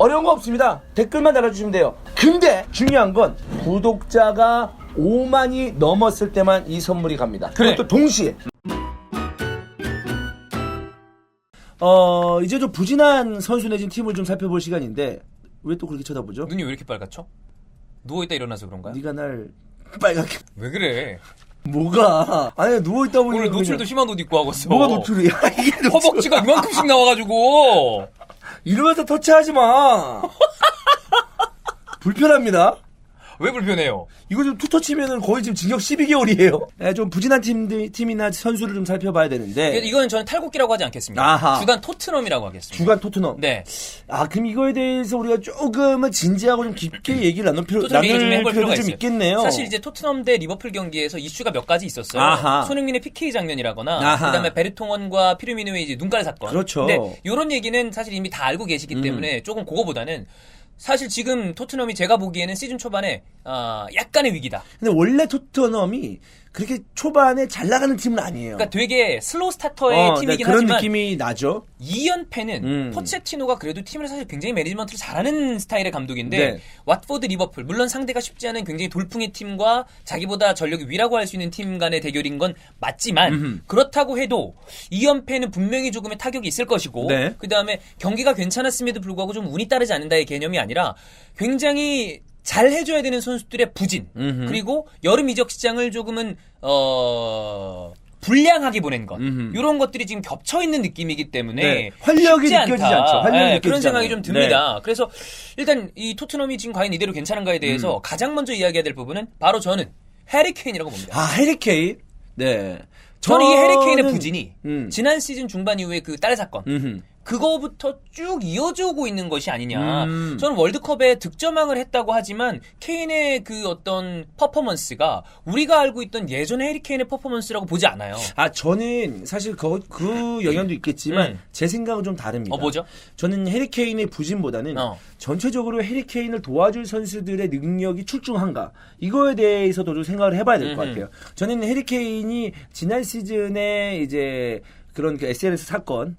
어려운 거 없습니다. 댓글만 달아주시면 돼요. 근데 중요한 건 구독자가 5만이 넘었을 때만 이 선물이 갑니다. 그래. 그것도 동시에. 이제 좀 부진한 선수 내진 팀을 좀 살펴볼 시간인데 왜 또 그렇게 쳐다보죠? 눈이 왜 이렇게 빨갛죠? 누워있다 일어나서 그런가요? 네가 날 빨갛게. 왜 그래? 뭐가? 아니 누워있다 보니 오늘 노출도 심한 옷 입고 하고 있어. 뭐가 노출이야? 이게 노출. 허벅지가 이만큼씩 나와가지고. 이러면서 터치하지 마. 불편합니다. 왜 불편해요? 이거 좀 투터치면은 거의 지금 징역 12개월이에요. 네, 좀 부진한 팀이나 선수를 좀 살펴봐야 되는데. 이거는 저는 탈곡기라고 하지 않겠습니다. 아하. 주간 토트넘이라고 하겠습니다. 주간 토트넘. 네. 그럼 이거에 대해서 우리가 조금은 진지하고 좀 깊게 얘기를 나눌 토트넘 얘기 좀 해볼 필요가 좀 있어요. 있겠네요. 사실 이제 토트넘 대 리버풀 경기에서 이슈가 몇 가지 있었어요. 아하. 손흥민의 PK 장면이라거나, 아하. 그다음에 베르통원과 피르미누의 이제 눈깔 사건. 그렇죠. 근데 이런 얘기는 사실 이미 다 알고 계시기 때문에 조금 그거보다는 사실 지금 토트넘이 제가 보기에는 시즌 초반에 약간의 위기다. 근데 원래 토트넘이 그렇게 초반에 잘 나가는 팀은 아니에요. 그러니까 되게 슬로우 스타터의 팀이긴 그런 하지만 느낌이 나죠. 2연패는 포체티노가 그래도 팀을 사실 굉장히 매니지먼트를 잘하는 스타일의 감독인데 네. 왓포드 리버풀 물론 상대가 쉽지 않은 굉장히 돌풍의 팀과 자기보다 전력이 위라고 할 수 있는 팀 간의 대결인 건 맞지만 그렇다고 해도 2연패는 분명히 조금의 타격이 있을 것이고 네. 그다음에 경기가 괜찮았음에도 불구하고 좀 운이 따르지 않는다의 개념이 아니라 굉장히 잘 해줘야 되는 선수들의 부진 그리고 여름 이적 시장을 조금은 불량하게 보낸 것 이런 것들이 지금 겹쳐 있는 느낌이기 때문에 네. 활력이 쉽지 느껴지지 않다. 않죠. 활력이 네, 느껴지지 그런 생각이 않아요. 좀 듭니다. 그래서 일단 이 토트넘이 지금 과연 이대로 괜찮은가에 대해서 가장 먼저 이야기해야 될 부분은 바로 저는 해리 케인이라고 봅니다. 해리 케인. 네. 저는 이 해리 케인의 부진이 지난 시즌 중반 이후에 그 딸 사건 그거부터 쭉 이어져 오고 있는 것이 아니냐. 저는 월드컵에 득점왕을 했다고 하지만 케인의 그 어떤 퍼포먼스가 우리가 알고 있던 예전의 해리 케인의 퍼포먼스라고 보지 않아요. 저는 사실 그 영향도 있겠지만 제 생각은 좀 다릅니다. 뭐죠? 저는 해리 케인의 부진보다는 전체적으로 해리 케인을 도와줄 선수들의 능력이 출중한가 이거에 대해서도 좀 생각을 해봐야 될 것 같아요. 저는 해리 케인이 지난 시즌에 이제 그런 그 SNS 사건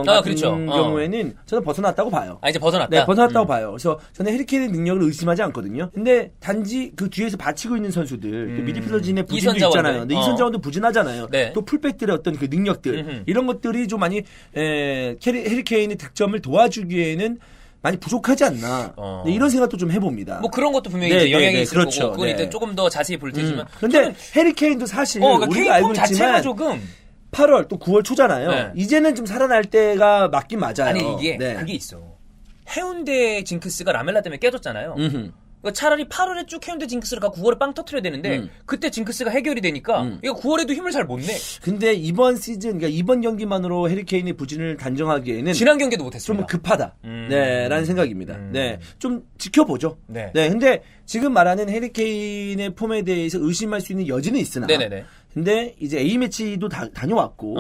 같은 그렇죠. 경우에는 저는 벗어났다고 봐요. 이제 벗어났다? 네, 벗어났다고 봐요. 그래서 저는 해리 케인의 능력을 의심하지 않거든요. 근데 단지 그 뒤에서 받치고 있는 선수들, 그 미드필더진의 부진도 있잖아요. 근데 이선 자원도 부진하잖아요. 네. 또 풀백들의 어떤 그 능력들, 이런 것들이 좀 많이 해리 케인의 득점을 도와주기에는 많이 부족하지 않나. 네, 이런 생각도 좀 해봅니다. 뭐 그런 것도 분명히 이제 영향이 있을 그렇죠. 거고, 그건 이제 조금 더 자세히 볼 테지만. 근데 해리 케인도 사실 그러니까 우리가 알고 자체가 있지만 조금 8월 또 9월 초잖아요. 네. 이제는 좀 살아날 때가 맞긴 맞아요. 아니 이게 그게 있어. 해운대 징크스가 라멜라 때문에 깨졌잖아요. 그러니까 차라리 8월에 쭉 해운대 징크스를 가고 9월에 빵 터트려야 되는데 그때 징크스가 해결이 되니까 이거 9월에도 힘을 잘 못 내. 근데 이번 시즌, 그러니까 이번 경기만으로 해리 케인의 부진을 단정하기에는 지난 경기도 좀 못했습니다. 급하다. 네, 라는 생각입니다. 네, 좀 지켜보죠. 네. 근데 지금 말하는 해리 케인의 폼에 대해서 의심할 수 있는 여지는 있으나. 네네네. 근데 이제 A 매치도 다녀왔고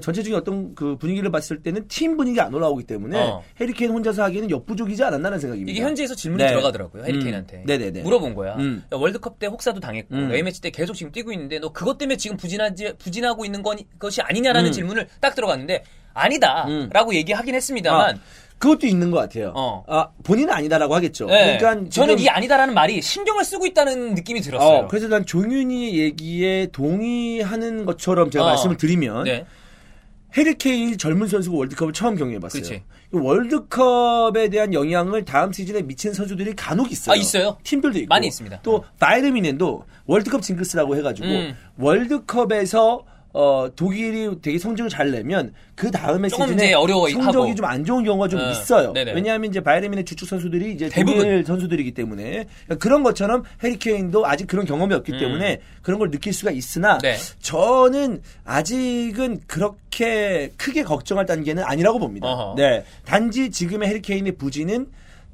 전체적인 어떤 그 분위기를 봤을 때는 팀 분위기가 안 올라오기 때문에 해리 케인 혼자서 하기에는 역부족이지 않았나라는 생각입니다. 이게 현지에서 질문이 들어가더라고요. 해리 케인한테. 네네네. 물어본 거야. 야, 월드컵 때 혹사도 당했고 A매치 때 계속 지금 뛰고 있는데 너 그것 때문에 지금 부진하고 있는 것이 아니냐라는 질문을 딱 들어갔는데 아니다라고 얘기하긴 했습니다만 그것도 있는 것 같아요. 본인은 아니다라고 하겠죠. 네. 그러니까 저는 이 아니다라는 말이 신경을 쓰고 있다는 느낌이 들었어요. 그래서 난 종윤이의 얘기에 동의하는 것처럼 제가 말씀을 드리면 해리 케인 젊은 선수가 월드컵을 처음 경험해봤어요. 그렇지. 월드컵에 대한 영향을 다음 시즌에 미친 선수들이 간혹 있어요. 있어요? 팀들도 있고. 많이 있습니다. 또 바이에른뮌헨도 월드컵 징크스라고 해가지고 월드컵에서 독일이 되게 성적을 잘 내면 그 다음에 시즌에 성적이 좀 안 좋은 경우가 좀 있어요. 네네. 왜냐하면 이제 바이에른뮌헨 주축 선수들이 이제 대부분 독일 선수들이기 때문에 그런 것처럼 해리 케인도 아직 그런 경험이 없기 때문에 그런 걸 느낄 수가 있으나 저는 아직은 그렇게 크게 걱정할 단계는 아니라고 봅니다. 네, 단지 지금의 해리 케인의 부진은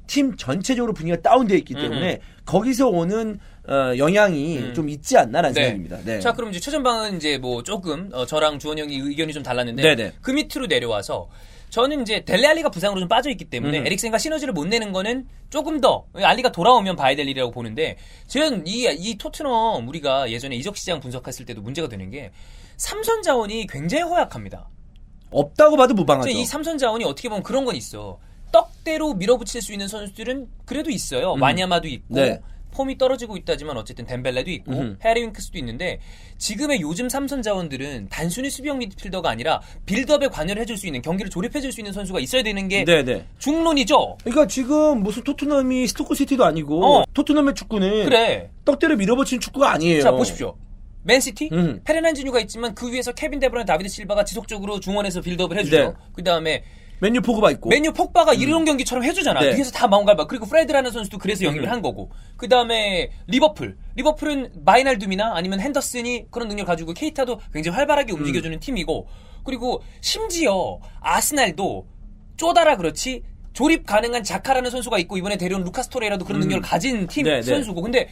팀 전체적으로 분위기가 다운되어 있기 때문에 거기서 오는 영향이 좀 있지 않나라는 생각입니다. 네. 자, 그럼 이제 최전방은 이제 뭐 조금 저랑 주원 형이 의견이 좀 달랐는데 네네. 그 밑으로 내려와서 저는 이제 델레 알리가 부상으로 좀 빠져 있기 때문에 에릭센과 시너지를 못 내는 거는 조금 더 알리가 돌아오면 봐야 될 일이라고 보는데 저는 이 토트넘 우리가 예전에 이적 시장 분석했을 때도 문제가 되는 게 삼선 자원이 굉장히 허약합니다. 없다고 봐도 무방하죠. 이 삼선 자원이 어떻게 보면 그런 건 있어. 떡대로 밀어붙일 수 있는 선수들은 그래도 있어요. 와냐마도 있고 네. 폼이 떨어지고 있다지만 어쨌든 덴벨레도 있고 해리 윙크스도 있는데 지금의 요즘 삼선 자원들은 단순히 수비형 미드필더가 아니라 빌드업에 관여를 해줄 수 있는 경기를 조립해줄 수 있는 선수가 있어야 되는 게 네네. 중론이죠. 그러니까 지금 무슨 토트넘이 스토크시티도 아니고 토트넘의 축구는 그래. 떡대로 밀어붙이는 축구가 아니에요. 자 보십시오. 맨시티 페르난지뉴가 있지만 그 위에서 케빈 데브라이나 다비드 실바가 지속적으로 중원에서 빌드업을 해주죠. 네. 그 다음에 맨유 포그바 있고 맨유 폭바가 이런 경기처럼 해주잖아. 네. 뒤에서 다 마운갈바 그리고 프레드라는 선수도 그래서 영입을 한 거고. 그 다음에 리버풀은 마이날둠이나 아니면 핸더슨이 그런 능력을 가지고 케이타도 굉장히 활발하게 움직여주는 팀이고 그리고 심지어 아스날도 쪼다라 그렇지 조립 가능한 자카라는 선수가 있고 이번에 데려온 루카스 토레이라도 그런 능력을 가진 팀 네, 선수고 근데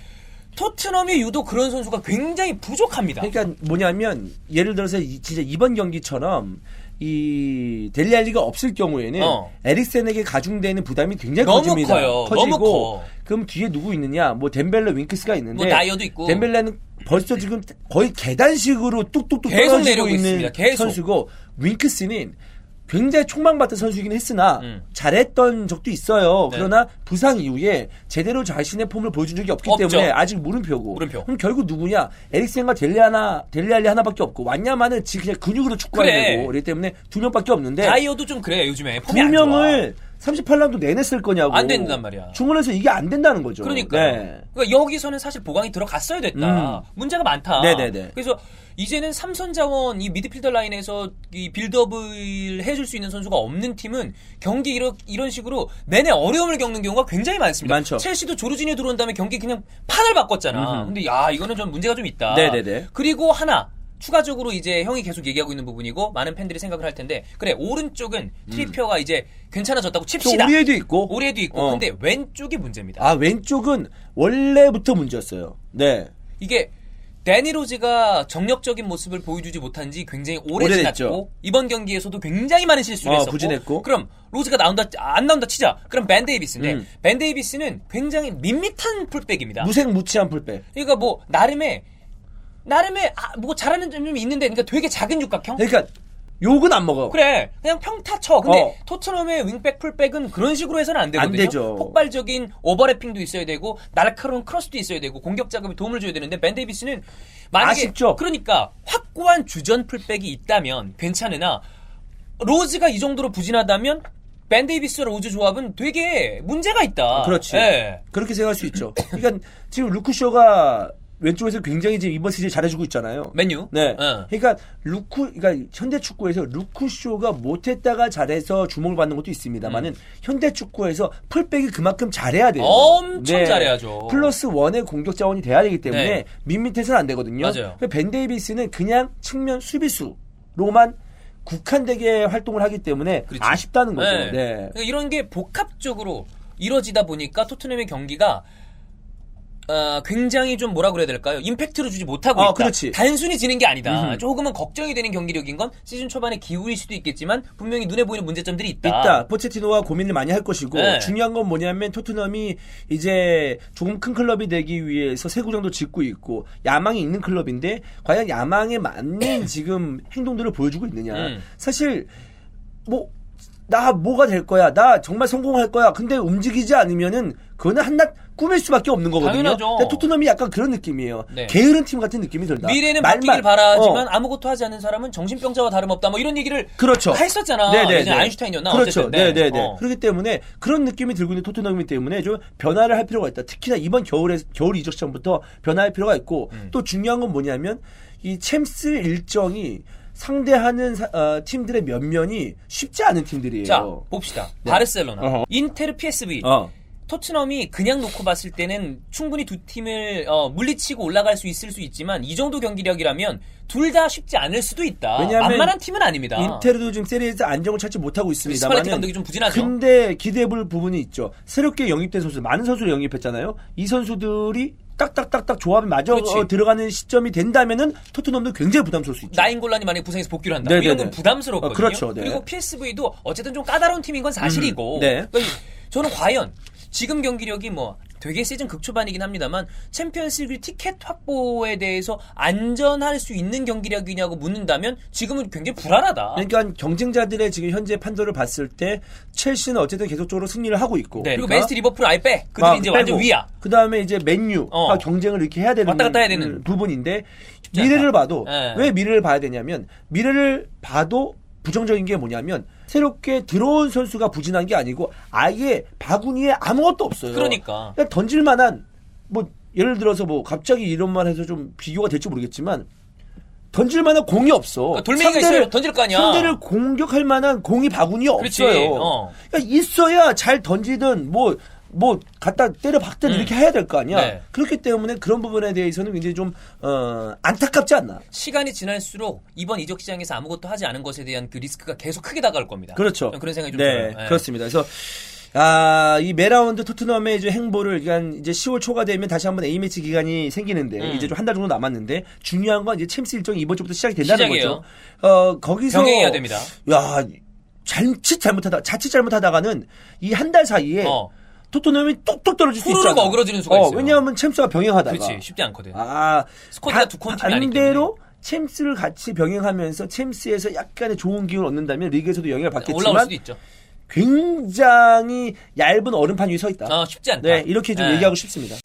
토트넘이 유독 그런 선수가 굉장히 부족합니다. 그러니까 뭐냐면 예를 들어서 진짜 이번 경기처럼 이 델리알리가 없을 경우에는 에릭센에게 가중되는 부담이 굉장히 너무 커집니다. 커요. 커지고 너무 커. 그럼 뒤에 누구 있느냐? 뭐 덴벨레, 윙크스가 있는데 뭐 나이어도 있고 덴벨레는 벌써 지금 거의 계단식으로 뚝뚝뚝 계속 떨어지고 내려오고 있는 있습니다. 계속. 선수고 윙크스는 굉장히 촉망받던 선수이긴 했으나 잘했던 적도 있어요. 네. 그러나 부상 이후에 제대로 자신의 폼을 보여준 적이 없기 없죠. 때문에 아직 물음표고. 물음표. 그럼 결국 누구냐? 에릭센과 델리알리 하나밖에 없고 완야마는 지금 그냥 근육으로 축구해야 그래. 되고 그렇기 때문에 두 명밖에 없는데 나이어도 좀 그래 요즘에 두 폼이 안 좋아. 명을 38라운드 내내 쓸 거냐고. 안 된단 말이야. 중원에서 이게 안 된다는 거죠. 그러니까 네. 그러니까 여기서는 사실 보강이 들어갔어야 됐다. 문제가 많다. 네네네. 그래서 이제는 삼선 자원 이 미드필더 라인에서 이 빌드업을 해줄 수 있는 선수가 없는 팀은 경기 이런 식으로 내내 어려움을 겪는 경우가 굉장히 많습니다. 많죠. 첼시도 조르지니 들어온 다음에 경기 그냥 판을 바꿨잖아. 근데 야 이거는 좀 문제가 좀 있다. 네네네. 그리고 하나 추가적으로 이제 형이 계속 얘기하고 있는 부분이고 많은 팬들이 생각을 할 텐데 그래 오른쪽은 트리피어가 이제 괜찮아졌다고 칩시다. 오리에도 있고. 오리에도 있고 근데 왼쪽이 문제입니다. 아 왼쪽은 원래부터 문제였어요. 네. 이게 데니 로즈가 정력적인 모습을 보여주지 못한 지 굉장히 오래 지났고 이번 경기에서도 굉장히 많은 실수를 했었고 부진했고. 그럼 로즈가 안 나온다 치자. 그럼 벤 데이비스인데 벤 데이비스는 굉장히 밋밋한 풀백입니다. 무색무취한 풀백. 그러니까 뭐 나름의 뭐 잘하는 점이 있는데 그러니까 되게 작은 육각형? 그러니까 욕은 안 먹어. 그래 그냥 평타 쳐. 근데 토트넘의 윙백 풀백은 그런 식으로 해서는 안 되거든요. 안 되죠. 폭발적인 오버래핑도 있어야 되고 날카로운 크로스도 있어야 되고 공격 작업에 도움을 줘야 되는데 벤 데이비스는 만약에 아쉽죠. 그러니까 확고한 주전 풀백이 있다면 괜찮으나 로즈가 이 정도로 부진하다면 벤 데이비스와 로즈 조합은 되게 문제가 있다. 그렇지. 네. 그렇게 생각할 수 있죠. 그러니까 지금 루크쇼가 왼쪽에서 굉장히 지금 이번 시즌 잘해주고 있잖아요. 맨유. 네. 그러니까 그러니까 현대 축구에서 루크쇼가 못했다가 잘해서 주목을 받는 것도 있습니다만은 현대 축구에서 풀백이 그만큼 잘해야 돼요. 엄청 잘해야죠. 플러스 원의 공격 자원이 돼야 되기 때문에 네. 밋밋해서는 안 되거든요. 맞아요. 벤 데이비스는 그냥 측면 수비수로만 국한되게 활동을 하기 때문에 그렇지. 아쉽다는 거죠. 네. 네. 그러니까 이런 게 복합적으로 이루어지다 보니까 토트넘의 경기가 굉장히 좀 뭐라 그래야 될까요? 임팩트를 주지 못하고 있다. 그렇지. 단순히 지는 게 아니다. 조금은 걱정이 되는 경기력인 건 시즌 초반에 기울일 수도 있겠지만 분명히 눈에 보이는 문제점들이 있다. 포체티노와 고민을 많이 할 것이고 네. 중요한 건 뭐냐면 토트넘이 이제 조금 큰 클럽이 되기 위해서 새 구장도 짓고 있고 야망이 있는 클럽인데 과연 야망에 맞는 지금 행동들을 보여주고 있느냐. 사실 나 뭐가 될 거야. 나 정말 성공할 거야. 근데 움직이지 않으면은 그거는 한낱 꿈일 수밖에 없는 거거든요. 당연하죠. 근데 토트넘이 약간 그런 느낌이에요. 네. 게으른 팀 같은 느낌이 들다. 미래는 바뀌길 바라지만 아무것도 하지 않는 사람은 정신병자와 다름없다. 뭐 이런 얘기를 그렇죠. 했었잖아. 네네. 예전에 아인슈타인이었나? 그렇죠. 어쨌든. 네네네. 그렇기 때문에 그런 느낌이 들고 있는 토트넘이기 때문에 좀 변화를 할 필요가 있다. 특히나 이번 겨울 이적 시장부터 변화할 필요가 있고 또 중요한 건 뭐냐면 이 챔스 일정이 상대하는 팀들의 면면이 쉽지 않은 팀들이에요. 자, 봅시다. 네. 바르셀로나, 인테르, PSV. 토트넘이 그냥 놓고 봤을 때는 충분히 두 팀을 물리치고 올라갈 수 있을 수 있지만 이 정도 경기력이라면 둘 다 쉽지 않을 수도 있다. 왜냐하면 만만한 팀은 아닙니다. 인테르도 지금 세리에서 안정을 찾지 못하고 있습니다만 스팔레티 감독이 좀 부진하죠. 근데 기대해볼 부분이 있죠. 새롭게 영입된 선수 많은 선수를 영입했잖아요. 이 선수들이 딱딱딱딱 조합이 맞아 들어가는 시점이 된다면은 토트넘도 굉장히 부담스러울 수 있죠. 나인골란이 만약에 부상해서 복귀를 한다. 이런 건 부담스럽거든요. 그렇죠. 네. 그리고 PSV도 어쨌든 좀 까다로운 팀인 건 사실이고. 네. 그러니까 저는 과연 지금 경기력이 뭐 되게 시즌 극초반이긴 합니다만 챔피언스리그 티켓 확보에 대해서 안전할 수 있는 경기력이냐고 묻는다면 지금은 굉장히 불안하다. 그러니까 경쟁자들의 지금 현재 판도를 봤을 때 첼시는 어쨌든 계속적으로 승리를 하고 있고. 네. 그리고 맨시티, 리버풀 아예 빼. 그들이 이제 완전 위야. 그 다음에 이제 맨유와 경쟁을 이렇게 해야 되는 왔다 갔다 해야 되는 부분인데 미래를 봐도 왜 미래를 봐야 되냐면 미래를 봐도 부정적인 게 뭐냐면 새롭게 들어온 선수가 부진한 게 아니고 아예 바구니에 아무것도 없어요. 그러니까 그냥 던질 만한 뭐 예를 들어서 뭐 갑자기 이런 말 해서 좀 비교가 될지 모르겠지만 던질 만한 공이 없어. 그러니까 돌멩이가 있어야 던질 거 아니야. 상대를 공격할 만한 공이 바구니에 없어요. 그러니까 있어야 잘 던지든 뭐 갖다 때려 박든 이렇게 해야 될 거 아니야. 네. 그렇기 때문에 그런 부분에 대해서는 굉장히 좀 안타깝지 않나. 시간이 지날수록 이번 이적 시장에서 아무것도 하지 않은 것에 대한 그 리스크가 계속 크게 다가올 겁니다. 그렇죠. 그런 생각이 좀 들어요. 네. 그렇습니다. 그래서 이 매라운드 토트넘의 이제 행보를 이제 10월 초가 되면 다시 한번 A매치 기간이 생기는데 이제 좀 한 달 정도 남았는데 중요한 건 이제 챔스 일정이 이번 주부터 시작이 된다는 시작이에요. 거죠. 거기서 병행해야 됩니다. 야, 자칫 잘못하다가는 이 한 달 사이에 토트넘이 뚝뚝 떨어질 수 있잖아. 후루룩 어그러지는 수가 있어요. 왜냐하면 챔스가 병행하다가. 그렇지. 쉽지 않거든. 스쿼드가 두 큰 팀이 아니기 때문에. 반대로 챔스를 같이 병행하면서 챔스에서 약간의 좋은 기운을 얻는다면 리그에서도 영향을 받겠지만 올라올 수도 있죠. 굉장히 얇은 얼음판 위에 서 있다. 쉽지 않다. 네, 이렇게 좀 얘기하고 싶습니다.